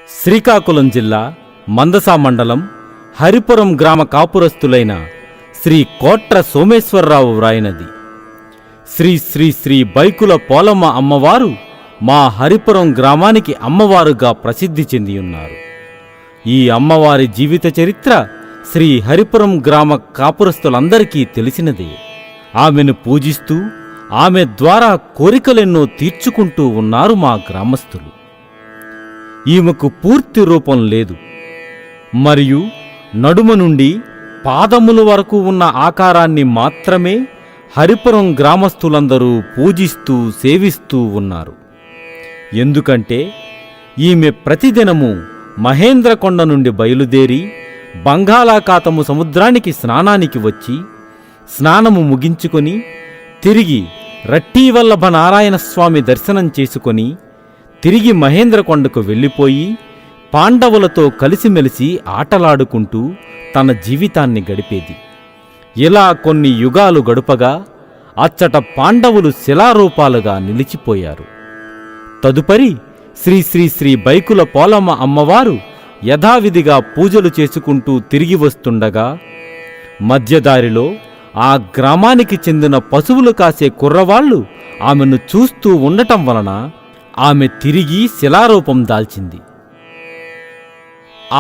శ్రీకాకుళం జిల్లా మందస మండలం హరిపురం గ్రామ కాపురస్తులైన శ్రీ కోట్ర సోమేశ్వరరావు వ్రాయినది. శ్రీ శ్రీ శ్రీ బైకుల పోలమ్మ అమ్మవారు మా హరిపురం గ్రామానికి అమ్మవారుగా ప్రసిద్ధి చెందియున్నారు. ఈ అమ్మవారి జీవిత చరిత్ర శ్రీ హరిపురం గ్రామ కాపురస్తులందరికీ తెలిసినదే. ఆమెను పూజిస్తూ ఆమె ద్వారా కోరికలెన్నో తీర్చుకుంటూ ఉన్నారు మా గ్రామస్తులు. ఈమెకు పూర్తి రూపం లేదు, మరియు నడుమ నుండి పాదముల వరకు ఉన్న ఆకారాన్ని మాత్రమే హరిపురం గ్రామస్తులందరూ పూజిస్తూ సేవిస్తూ ఉన్నారు. ఎందుకంటే ఈమె ప్రతిదినము మహేంద్రకొండ నుండి బయలుదేరి బంగాళాఖాతము సముద్రానికి స్నానానికి వచ్చి స్నానము ముగించుకొని తిరిగి రట్టీవల్లభ నారాయణస్వామి దర్శనం చేసుకొని తిరిగి మహేంద్రకొండకు వెళ్ళిపోయి పాండవులతో కలిసిమెలిసి ఆటలాడుకుంటూ తన జీవితాన్ని గడిపేది. ఇలా కొన్ని యుగాలు గడుపగా అచ్చట పాండవులు శిలారూపాలుగా నిలిచిపోయారు. తదుపరి శ్రీ శ్రీ శ్రీ బైకుల పోలమ్మ అమ్మవారు యథావిధిగా పూజలు చేసుకుంటూ తిరిగి వస్తుండగా మధ్యదారిలో ఆ గ్రామానికి చెందిన పశువులు కాసే కుర్రవాళ్లు ఆమెను చూస్తూ ఉండటం వలన ఆమె తిరిగి శిలారూపం దాల్చింది.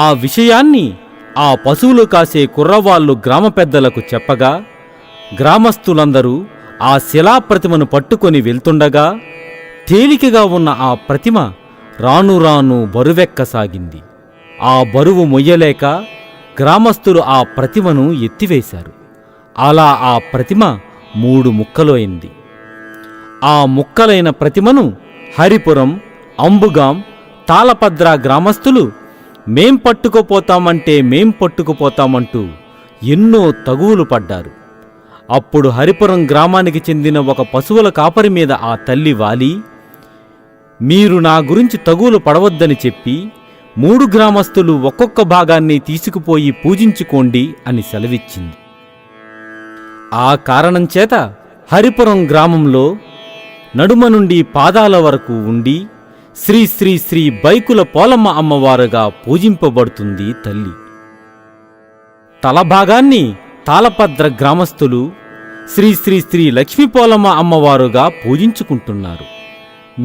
ఆ విషయాన్ని ఆ పశువులు కాసే కుర్రవాళ్లు గ్రామ పెద్దలకు చెప్పగా గ్రామస్తులందరూ ఆ శిలాప్రతిమను పట్టుకొని వెళ్తుండగా తేలికగా ఉన్న ఆ ప్రతిమ రాను రాను బరువెక్కసాగింది. ఆ బరువు మొయ్యలేక గ్రామస్తులు ఆ ప్రతిమను ఎత్తివేశారు. అలా ఆ ప్రతిమ 3 ముక్కలు అయింది. ఆ ముక్కలైన ప్రతిమను హరిపురం, అంబుగాం, తాళపద్ర గ్రామస్తులు మేం పట్టుకుపోతామంటూ ఎన్నో తగువులు పడ్డారు. అప్పుడు హరిపురం గ్రామానికి చెందిన ఒక పశువుల కాపరి మీద ఆ తల్లి వాలి, మీరు నా గురించి తగువులు పడవద్దని చెప్పి 3 గ్రామస్తులు ఒక్కొక్క భాగాన్ని తీసుకుపోయి పూజించుకోండి అని సెలవిచ్చింది. ఆ కారణం చేత హరిపురం గ్రామంలో నడుమ నుండి పాదాల వరకు ఉండి శ్రీ శ్రీ శ్రీ బైకుల పోలమ్మ అమ్మవారుగా పూజింపబడుతుంది తల్లి. తలభాగాన్ని తాళపద్ర గ్రామస్తులు శ్రీ శ్రీ శ్రీ లక్ష్మీ పోలమ్మ అమ్మవారుగా పూజించుకుంటున్నారు.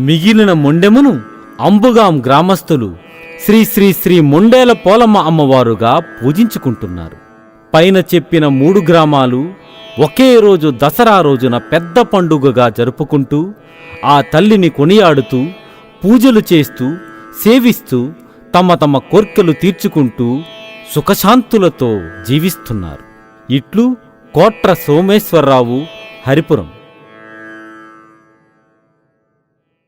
మిగిలిన మొండెమును అంబుగాం గ్రామస్తులు శ్రీ శ్రీ శ్రీ మొండేల పోలమ్మ అమ్మవారుగా పూజించుకుంటున్నారు. పైన చెప్పిన 3 గ్రామాలు ఒకే రోజు దసరా రోజున పెద్ద పండుగగా జరుపుకుంటూ ఆ తల్లిని కొనియాడుతూ పూజలు చేస్తూ సేవిస్తూ తమ తమ కోర్కెలు తీర్చుకుంటూ సుఖశాంతులతో జీవిస్తున్నారు. ఇట్లు కోట్ర సోమేశ్వరరావు, హరిపురం.